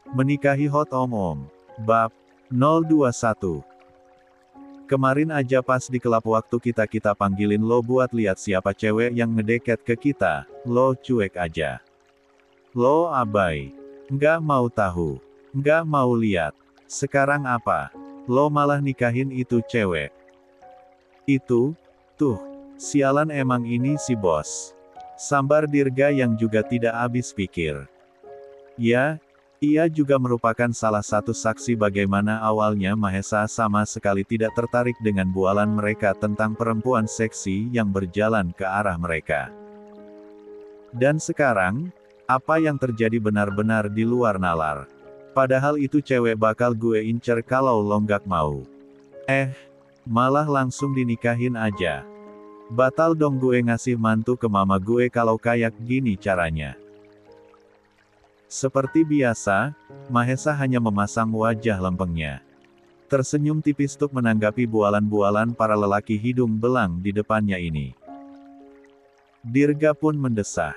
Menikahi Hot Om. Bab 021. Kemarin aja pas di kelab waktu kita panggilin lo buat lihat siapa cewek yang ngedeket ke kita, lo cuek aja. Lo abai. Nggak mau tahu. Nggak mau lihat. Sekarang apa? Lo malah nikahin itu cewek. Itu, tuh, sialan emang ini si bos. Sambar Dirga yang juga tidak habis pikir. Ya, ia juga merupakan salah satu saksi bagaimana awalnya Mahesa sama sekali tidak tertarik dengan bualan mereka tentang perempuan seksi yang berjalan ke arah mereka. Dan sekarang, apa yang terjadi benar-benar di luar nalar. Padahal itu cewek bakal gue incer kalau lo nggak mau. Malah langsung dinikahin aja. Batal dong gue ngasih mantu ke mama gue kalau kayak gini caranya. Seperti biasa, Mahesa hanya memasang wajah lempengnya. Tersenyum tipis untuk menanggapi bualan-bualan para lelaki hidung belang di depannya ini. Dirga pun mendesah.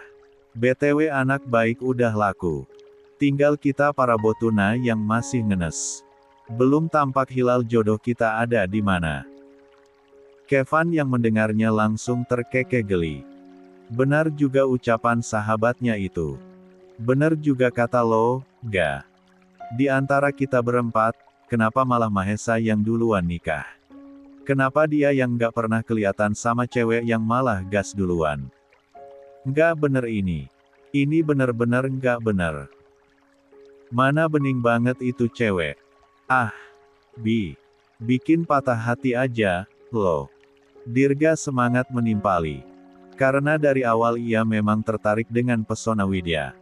BTW anak baik udah laku. Tinggal kita para botuna yang masih ngenes. Belum tampak hilal jodoh kita ada di mana. Kevin yang mendengarnya langsung terkekeh geli. Benar juga ucapan sahabatnya itu. Bener juga kata lo, ga. Di antara kita berempat, kenapa malah Mahesa yang duluan nikah? Kenapa dia yang gak pernah kelihatan sama cewek yang malah gas duluan? Nggak bener ini. Ini bener-bener nggak bener. Mana bening banget itu cewek. Bikin patah hati aja, lo. Dirga semangat menimpali. Karena dari awal ia memang tertarik dengan pesona Widya.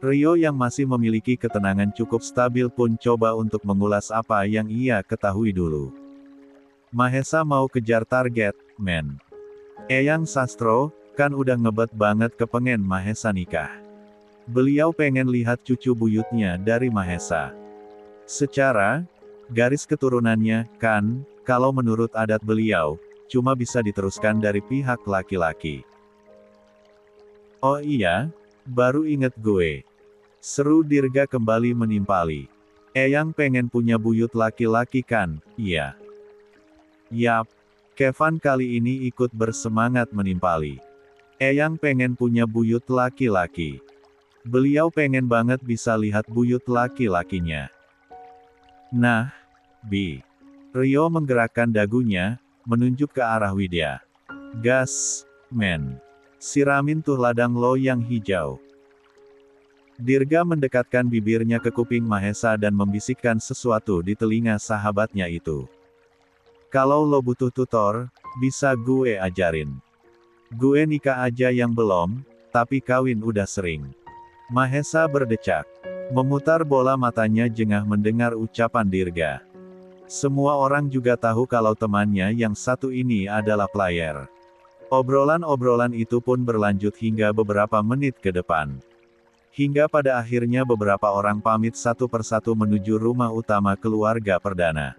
Rio yang masih memiliki ketenangan cukup stabil pun coba untuk mengulas apa yang ia ketahui dulu. Mahesa mau kejar target, men. Eyang Sastro, kan udah ngebet banget kepengen Mahesa nikah. Beliau pengen lihat cucu buyutnya dari Mahesa. Secara garis keturunannya, kan, kalau menurut adat beliau, cuma bisa diteruskan dari pihak laki-laki. Oh iya, baru inget gue. Seru Dirga kembali menimpali. Eyang pengen punya buyut laki-laki kan, iya. Yap, Kevin kali ini ikut bersemangat menimpali. Eyang pengen punya buyut laki-laki. Beliau pengen banget bisa lihat buyut laki-lakinya. Nah, Rio menggerakkan dagunya, menunjuk ke arah Widya. Gas, men. Siramin tuh ladang lo yang hijau. Dirga mendekatkan bibirnya ke kuping Mahesa dan membisikkan sesuatu di telinga sahabatnya itu. Kalau lo butuh tutor, bisa gue ajarin. Gue nikah aja yang belum, tapi kawin udah sering. Mahesa berdecak. Memutar bola matanya jengah mendengar ucapan Dirga. Semua orang juga tahu kalau temannya yang satu ini adalah player. Obrolan-obrolan itu pun berlanjut hingga beberapa menit ke depan. Hingga pada akhirnya beberapa orang pamit satu persatu menuju rumah utama keluarga perdana.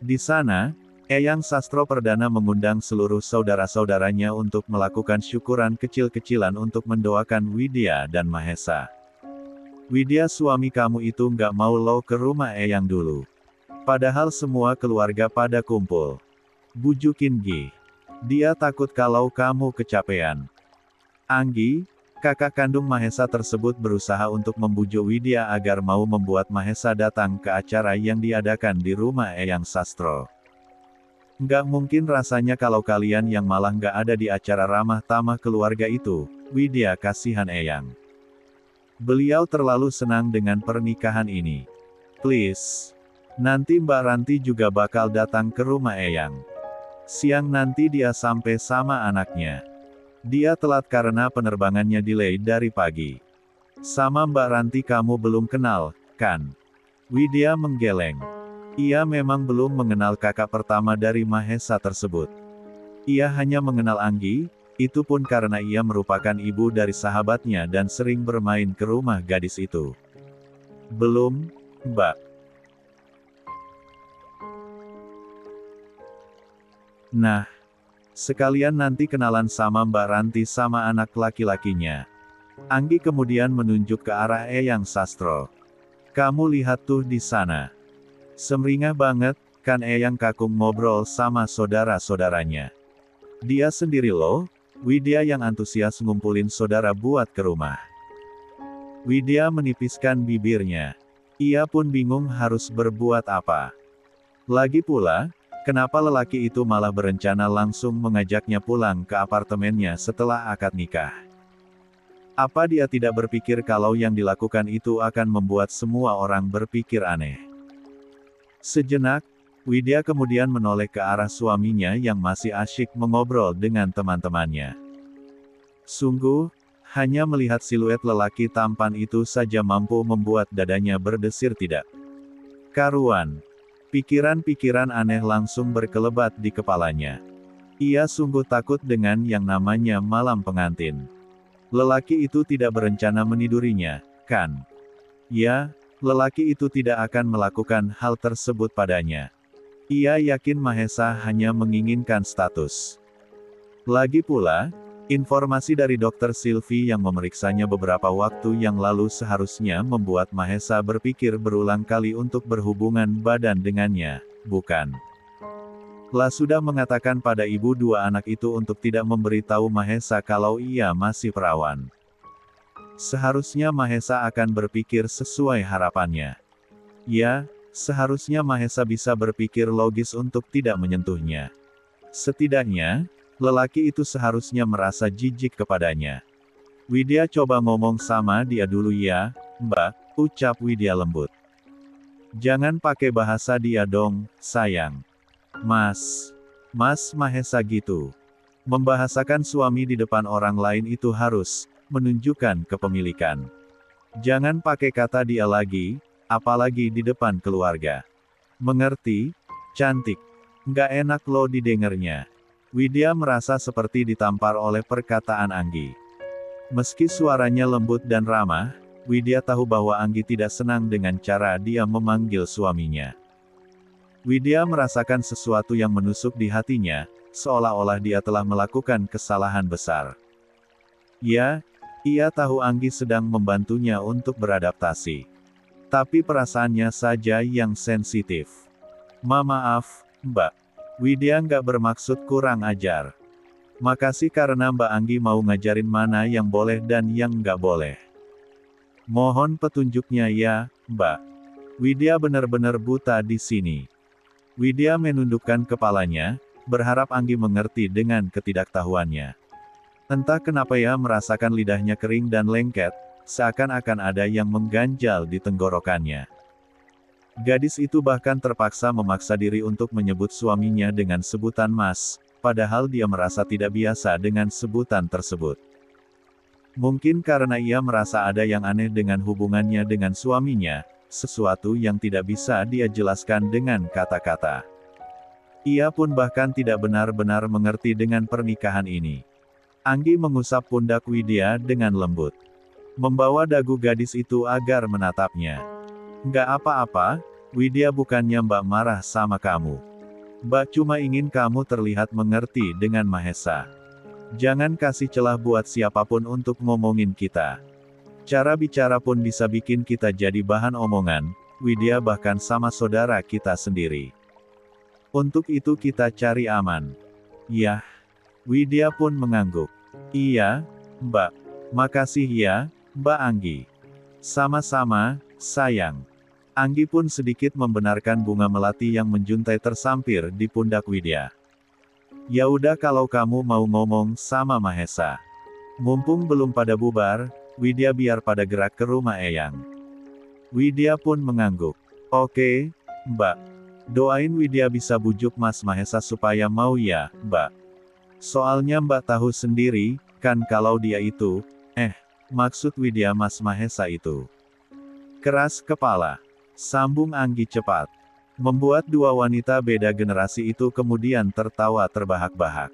Di sana, Eyang Sastro Perdana mengundang seluruh saudara-saudaranya untuk melakukan syukuran kecil-kecilan untuk mendoakan Widya dan Mahesa. Widya suami kamu itu nggak mau lo ke rumah Eyang dulu. Padahal semua keluarga pada kumpul. Bujukin Gi. Dia takut kalau kamu kecapean. Anggi, kakak kandung Mahesa tersebut berusaha untuk membujuk Widya agar mau membuat Mahesa datang ke acara yang diadakan di rumah Eyang Sastro. Nggak mungkin rasanya kalau kalian yang malah nggak ada di acara ramah tamah keluarga itu, Widya kasihan Eyang. Beliau terlalu senang dengan pernikahan ini. Please. Nanti Mbak Ranti juga bakal datang ke rumah Eyang. Siang nanti dia sampai sama anaknya. Dia telat karena penerbangannya delay dari pagi. Sama Mbak Ranti kamu belum kenal, kan? Widya menggeleng. Ia memang belum mengenal kakak pertama dari Mahesa tersebut. Ia hanya mengenal Anggi, itu pun karena ia merupakan ibu dari sahabatnya dan sering bermain ke rumah gadis itu. Belum, Mbak. Nah, sekalian nanti kenalan sama Mbak Ranti sama anak laki-lakinya. Anggi kemudian menunjuk ke arah Eyang Sastro. Kamu lihat tuh di sana. Semringah banget, kan Eyang Kakung ngobrol sama saudara-saudaranya. Dia sendiri loh, Widya yang antusias ngumpulin saudara buat ke rumah. Widya menipiskan bibirnya. Ia pun bingung harus berbuat apa. Lagi pula, kenapa lelaki itu malah berencana langsung mengajaknya pulang ke apartemennya setelah akad nikah? Apa dia tidak berpikir kalau yang dilakukan itu akan membuat semua orang berpikir aneh? Sejenak, Widya kemudian menoleh ke arah suaminya yang masih asyik mengobrol dengan teman-temannya. Sungguh, hanya melihat siluet lelaki tampan itu saja mampu membuat dadanya berdesir tidak karuan. Pikiran-pikiran aneh langsung berkelebat di kepalanya. Ia sungguh takut dengan yang namanya malam pengantin. Lelaki itu tidak berencana menidurinya, kan? Ya, lelaki itu tidak akan melakukan hal tersebut padanya. Ia yakin Mahesa hanya menginginkan status. Lagi pula, informasi dari Dr. Sylvie yang memeriksanya beberapa waktu yang lalu seharusnya membuat Mahesa berpikir berulang kali untuk berhubungan badan dengannya, bukan? La sudah mengatakan pada ibu dua anak itu untuk tidak memberitahu Mahesa kalau ia masih perawan. Seharusnya Mahesa akan berpikir sesuai harapannya. Ya, seharusnya Mahesa bisa berpikir logis untuk tidak menyentuhnya. Setidaknya, lelaki itu seharusnya merasa jijik kepadanya. Widya coba ngomong sama dia dulu ya, Mbak, ucap Widya lembut. Jangan pakai bahasa dia dong, sayang. Mas Mahesa gitu. Membahasakan suami di depan orang lain itu harus menunjukkan kepemilikan. Jangan pakai kata dia lagi, apalagi di depan keluarga. Mengerti, cantik? Nggak enak lo didengernya. Widya merasa seperti ditampar oleh perkataan Anggi. Meski suaranya lembut dan ramah, Widya tahu bahwa Anggi tidak senang dengan cara dia memanggil suaminya. Widya merasakan sesuatu yang menusuk di hatinya, seolah-olah dia telah melakukan kesalahan besar. Ya, ia tahu Anggi sedang membantunya untuk beradaptasi. Tapi perasaannya saja yang sensitif. Maaf, Mbak. Widya nggak bermaksud kurang ajar. Makasih karena Mbak Anggi mau ngajarin mana yang boleh dan yang nggak boleh. Mohon petunjuknya ya, Mbak. Widya benar-benar buta di sini. Widya menundukkan kepalanya, berharap Anggi mengerti dengan ketidaktahuannya. Entah kenapa ia merasakan lidahnya kering dan lengket, seakan-akan ada yang mengganjal di tenggorokannya. Gadis itu bahkan terpaksa memaksa diri untuk menyebut suaminya dengan sebutan Mas, padahal dia merasa tidak biasa dengan sebutan tersebut. Mungkin karena ia merasa ada yang aneh dengan hubungannya dengan suaminya, sesuatu yang tidak bisa dia jelaskan dengan kata-kata. Ia pun bahkan tidak benar-benar mengerti dengan pernikahan ini. Anggi mengusap pundak Widya dengan lembut. Membawa dagu gadis itu agar menatapnya. Nggak apa-apa, Widya, bukannya Mbak marah sama kamu. Mbak cuma ingin kamu terlihat mengerti dengan Mahesa. Jangan kasih celah buat siapapun untuk ngomongin kita. Cara bicara pun bisa bikin kita jadi bahan omongan, Widya, bahkan sama saudara kita sendiri. Untuk itu kita cari aman. Yah. Widya pun mengangguk. Iya, Mbak. Makasih ya, Mbak Anggi. Sama-sama, sayang. Anggi pun sedikit membenarkan bunga melati yang menjuntai tersampir di pundak Widya. Ya udah kalau kamu mau ngomong sama Mahesa. Mumpung belum pada bubar, Widya biar pada gerak ke rumah Eyang. Widya pun mengangguk. Oke, Mbak. Doain Widya bisa bujuk Mas Mahesa supaya mau ya, Mbak. Soalnya Mbak tahu sendiri, kan kalau dia itu, maksud Widya Mas Mahesa itu. Keras kepala. Sambung Anggi cepat. Membuat dua wanita beda generasi itu kemudian tertawa terbahak-bahak.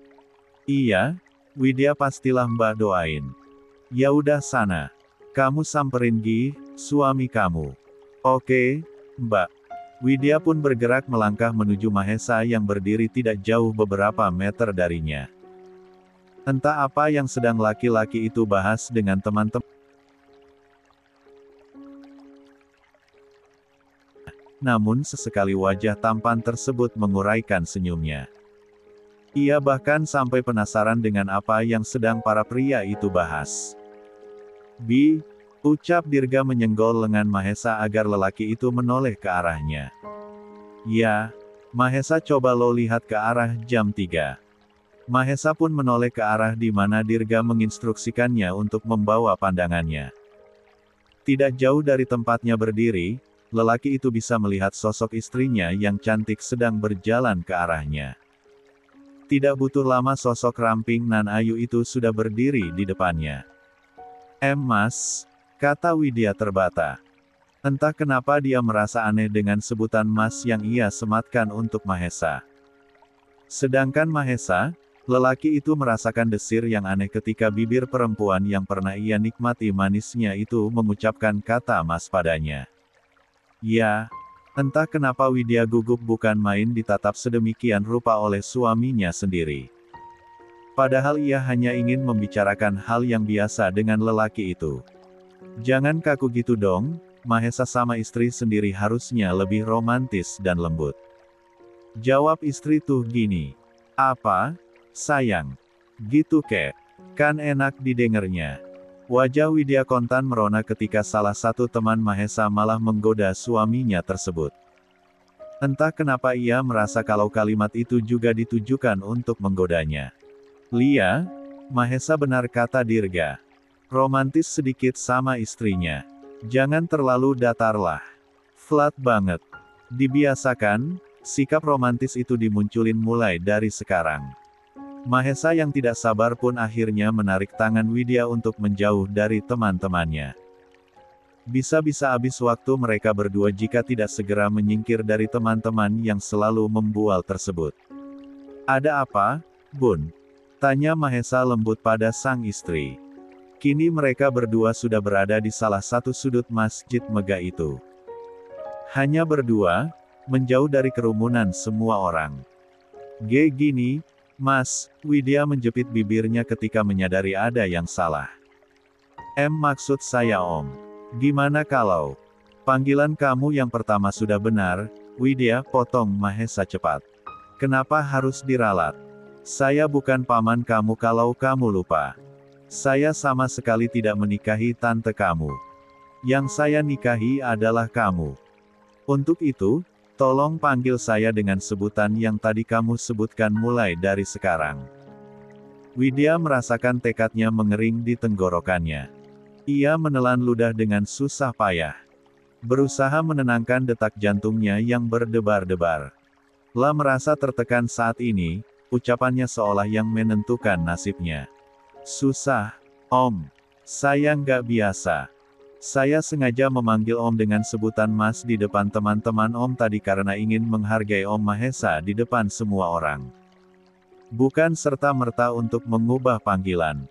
Iya, Widya pastilah Mbak doain. Ya udah sana. Kamu samperin Gi, suami kamu. Oke, Mbak. Widya pun bergerak melangkah menuju Mahesa yang berdiri tidak jauh beberapa meter darinya. Entah apa yang sedang laki-laki itu bahas dengan teman-teman. namun sesekali wajah tampan tersebut menguraikan senyumnya. Ia bahkan sampai penasaran dengan apa yang sedang para pria itu bahas. Ucap Dirga menyenggol lengan Mahesa agar lelaki itu menoleh ke arahnya. Ya, Mahesa, coba lo lihat ke arah jam 3. Mahesa pun menoleh ke arah di mana Dirga menginstruksikannya untuk membawa pandangannya. Tidak jauh dari tempatnya berdiri, lelaki itu bisa melihat sosok istrinya yang cantik sedang berjalan ke arahnya. Tidak butuh lama sosok ramping nan ayu itu sudah berdiri di depannya. Mas, kata Widya terbata. Entah kenapa dia merasa aneh dengan sebutan Mas yang ia sematkan untuk Mahesa. Sedangkan Mahesa, lelaki itu merasakan desir yang aneh ketika bibir perempuan yang pernah ia nikmati manisnya itu mengucapkan kata Mas padanya. Ya, entah kenapa Widya gugup bukan main ditatap sedemikian rupa oleh suaminya sendiri. Padahal ia hanya ingin membicarakan hal yang biasa dengan lelaki itu. Jangan kaku gitu dong, Mahesa sama istri sendiri harusnya lebih romantis dan lembut. Jawab istri tuh gini. Apa? Sayang. Gitu kek. Kan enak didengernya. Wajah Widya kontan merona ketika salah satu teman Mahesa malah menggoda suaminya tersebut. Entah kenapa ia merasa kalau kalimat itu juga ditujukan untuk menggodanya. Lia, Mahesa, benar kata Dirga. Romantis sedikit sama istrinya. Jangan terlalu datarlah. Flat banget. Dibiasakan, sikap romantis itu dimunculin mulai dari sekarang. Mahesa yang tidak sabar pun akhirnya menarik tangan Widya untuk menjauh dari teman-temannya. Bisa-bisa habis waktu mereka berdua jika tidak segera menyingkir dari teman-teman yang selalu membual tersebut. Ada apa, Bun? Tanya Mahesa lembut pada sang istri. Kini mereka berdua sudah berada di salah satu sudut masjid megah itu. Hanya berdua, menjauh dari kerumunan semua orang. Gini, Mas, Widya menjepit bibirnya ketika menyadari ada yang salah. Maksud saya Om. Gimana kalau panggilan kamu yang pertama sudah benar, Widya, potong Mahesa cepat. Kenapa harus diralat? Saya bukan paman kamu kalau kamu lupa. Saya sama sekali tidak menikahi tante kamu. Yang saya nikahi adalah kamu. Untuk itu, tolong panggil saya dengan sebutan yang tadi kamu sebutkan mulai dari sekarang. Widya merasakan tekadnya mengering di tenggorokannya. Ia menelan ludah dengan susah payah. Berusaha menenangkan detak jantungnya yang berdebar-debar. La merasa tertekan saat ini, ucapannya seolah yang menentukan nasibnya. Susah, Om. Saya nggak biasa. Saya sengaja memanggil Om dengan sebutan Mas di depan teman-teman Om tadi karena ingin menghargai Om Mahesa di depan semua orang. Bukan serta-merta untuk mengubah panggilan.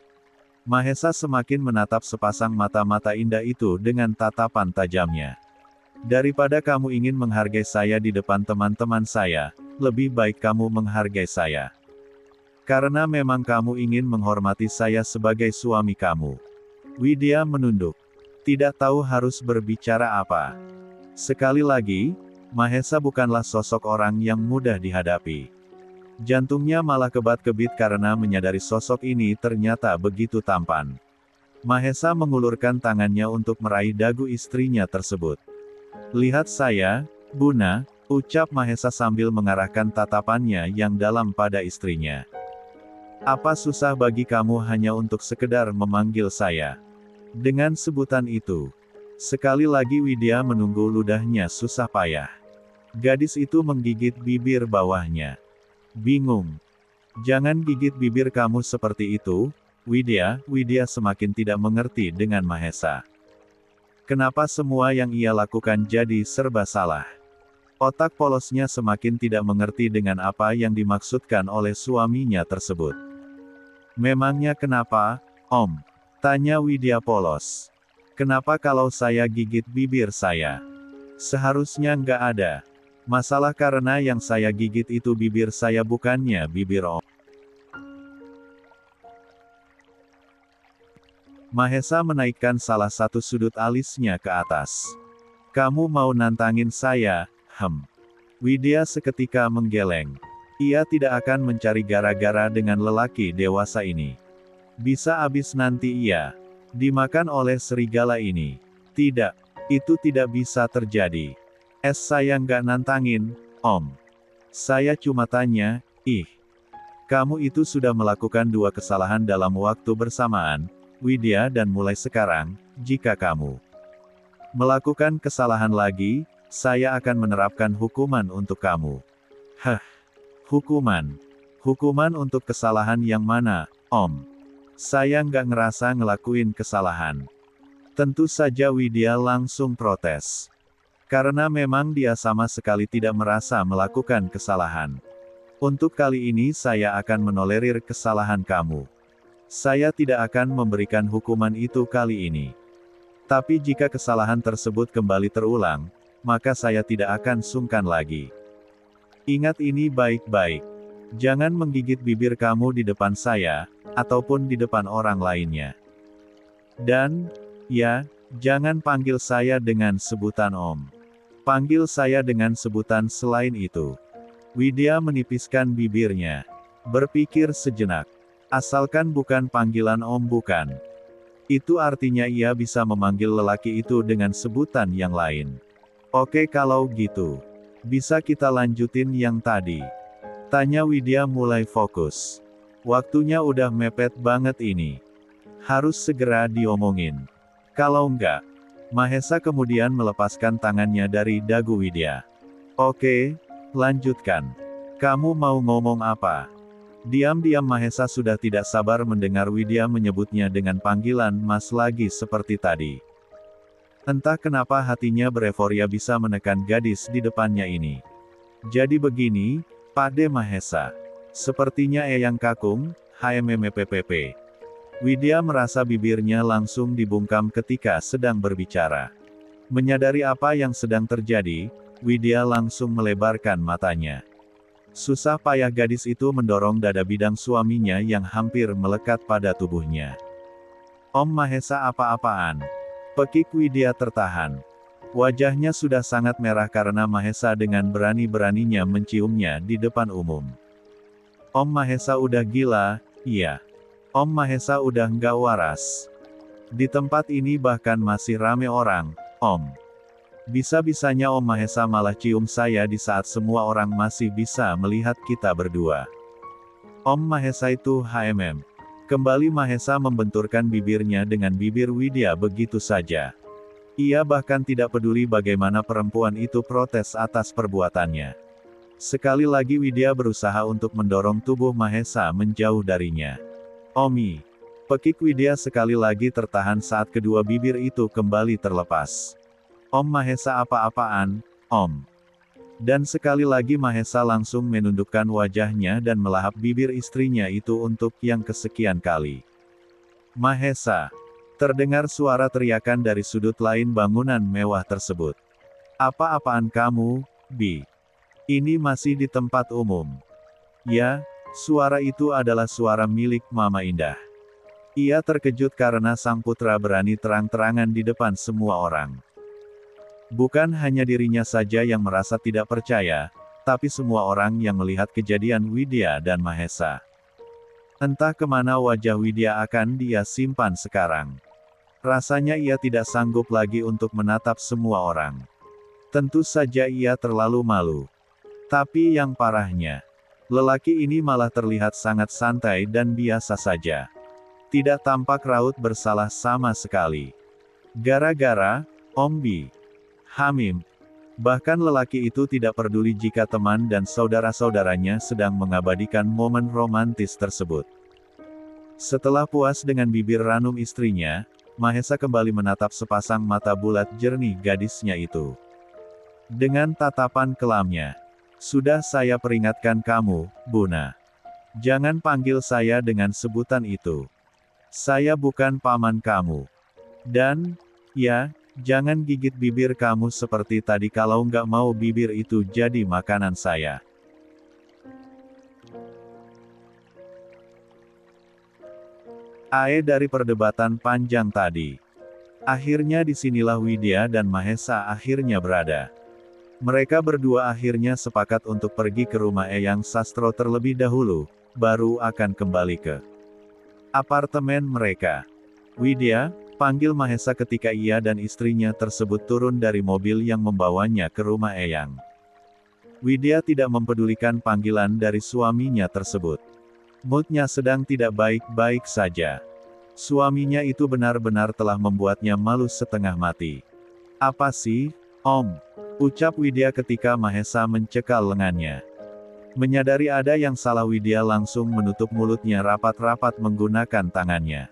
Mahesa semakin menatap sepasang mata-mata indah itu dengan tatapan tajamnya. Daripada kamu ingin menghargai saya di depan teman-teman saya, lebih baik kamu menghargai saya. Karena memang kamu ingin menghormati saya sebagai suami kamu. Widya menunduk. Tidak tahu harus berbicara apa. Sekali lagi, Mahesa bukanlah sosok orang yang mudah dihadapi. Jantungnya malah kebat-kebit karena menyadari sosok ini ternyata begitu tampan. Mahesa mengulurkan tangannya untuk meraih dagu istrinya tersebut. Lihat saya, Buna, ucap Mahesa sambil mengarahkan tatapannya yang dalam pada istrinya. Apa susah bagi kamu hanya untuk sekedar memanggil saya? Dengan sebutan itu, sekali lagi Widya menunggu ludahnya susah payah. Gadis itu menggigit bibir bawahnya. Bingung. Jangan gigit bibir kamu seperti itu, Widya. Widya semakin tidak mengerti dengan Mahesa. Kenapa semua yang ia lakukan jadi serba salah? Otak polosnya semakin tidak mengerti dengan apa yang dimaksudkan oleh suaminya tersebut. Memangnya kenapa, Om? Tanya Widya polos. Kenapa kalau saya gigit bibir saya? Seharusnya nggak ada masalah karena yang saya gigit itu bibir saya bukannya bibir Om. Mahesa menaikkan salah satu sudut alisnya ke atas. Kamu mau nantangin saya, Widya seketika menggeleng. Ia tidak akan mencari gara-gara dengan lelaki dewasa ini. Bisa habis nanti ia dimakan oleh serigala ini. Tidak, itu tidak bisa terjadi. Saya nggak nantangin, Om. Saya cuma tanya, kamu itu sudah melakukan 2 kesalahan dalam waktu bersamaan, Widya, dan mulai sekarang, jika kamu melakukan kesalahan lagi, saya akan menerapkan hukuman untuk kamu. Hukuman? Hukuman untuk kesalahan yang mana, Om? Saya nggak ngerasa ngelakuin kesalahan. Tentu saja Widya langsung protes. Karena memang dia sama sekali tidak merasa melakukan kesalahan. Untuk kali ini saya akan menolerir kesalahan kamu. Saya tidak akan memberikan hukuman itu kali ini. Tapi jika kesalahan tersebut kembali terulang, maka saya tidak akan sungkan lagi. Ingat ini baik-baik. Jangan menggigit bibir kamu di depan saya, ataupun di depan orang lainnya. Dan, ya, jangan panggil saya dengan sebutan Om. Panggil saya dengan sebutan selain itu. Widya menipiskan bibirnya. Berpikir sejenak. Asalkan bukan panggilan Om, bukan. Itu artinya ia bisa memanggil lelaki itu dengan sebutan yang lain. Oke, kalau gitu. Bisa kita lanjutin yang tadi? Tanya Widya mulai fokus. Waktunya udah mepet banget ini. Harus segera diomongin. Kalau enggak, Mahesa kemudian melepaskan tangannya dari dagu Widya. Oke, lanjutkan. Kamu mau ngomong apa? Diam-diam Mahesa sudah tidak sabar mendengar Widya menyebutnya dengan panggilan Mas lagi seperti tadi. Entah kenapa hatinya bereforia bisa menekan gadis di depannya ini. Jadi begini, Pakde Mahesa. Sepertinya Eyang Kakung, HMMPPP. Widya merasa bibirnya langsung dibungkam ketika sedang berbicara. Menyadari apa yang sedang terjadi, Widya langsung melebarkan matanya. Susah payah gadis itu mendorong dada bidang suaminya yang hampir melekat pada tubuhnya. Om Mahesa apa-apaan? Pekik Widya tertahan. Wajahnya sudah sangat merah karena Mahesa dengan berani-beraninya menciumnya di depan umum. Om Mahesa udah gila, iya. Om Mahesa udah nggak waras. Di tempat ini bahkan masih rame orang, Om. Bisa-bisanya Om Mahesa malah cium saya di saat semua orang masih bisa melihat kita berdua. Om Mahesa itu HMM. Kembali Mahesa membenturkan bibirnya dengan bibir Widya begitu saja. Ia bahkan tidak peduli bagaimana perempuan itu protes atas perbuatannya. Sekali lagi Widya berusaha untuk mendorong tubuh Mahesa menjauh darinya. Omi. Pekik Widya sekali lagi tertahan saat kedua bibir itu kembali terlepas. Om Mahesa apa-apaan, Om? Dan sekali lagi Mahesa langsung menundukkan wajahnya dan melahap bibir istrinya itu untuk yang kesekian kali. Mahesa. Terdengar suara teriakan dari sudut lain bangunan mewah tersebut. Apa-apaan kamu, Bi? Ini masih di tempat umum. Ya, suara itu adalah suara milik Mama Indah. Ia terkejut karena sang putra berani terang-terangan di depan semua orang. Bukan hanya dirinya saja yang merasa tidak percaya, tapi semua orang yang melihat kejadian Widya dan Mahesa. Entah kemana wajah Widya akan dia simpan sekarang. Rasanya ia tidak sanggup lagi untuk menatap semua orang. Tentu saja ia terlalu malu. Tapi yang parahnya, lelaki ini malah terlihat sangat santai dan biasa saja. Tidak tampak raut bersalah sama sekali. Gara-gara, Om Bi. Hamim. Bahkan lelaki itu tidak peduli jika teman dan saudara-saudaranya sedang mengabadikan momen romantis tersebut. Setelah puas dengan bibir ranum istrinya, Mahesa kembali menatap sepasang mata bulat jernih gadisnya itu. Dengan tatapan kelamnya. Sudah saya peringatkan kamu, Buna. Jangan panggil saya dengan sebutan itu. Saya bukan paman kamu. Dan, ya, jangan gigit bibir kamu seperti tadi kalau nggak mau bibir itu jadi makanan saya. Dari perdebatan panjang tadi. Akhirnya disinilah Widya dan Mahesa akhirnya berada. Mereka berdua akhirnya sepakat untuk pergi ke rumah Eyang Sastro terlebih dahulu, baru akan kembali ke apartemen mereka. "Widya," panggil Mahesa ketika ia dan istrinya tersebut turun dari mobil yang membawanya ke rumah Eyang. Widya tidak mempedulikan panggilan dari suaminya tersebut. Moodnya sedang tidak baik-baik saja. Suaminya itu benar-benar telah membuatnya malu setengah mati. "Apa sih, Om?" ucap Widya ketika Mahesa mencekal lengannya. Menyadari ada yang salah, Widya langsung menutup mulutnya rapat-rapat menggunakan tangannya.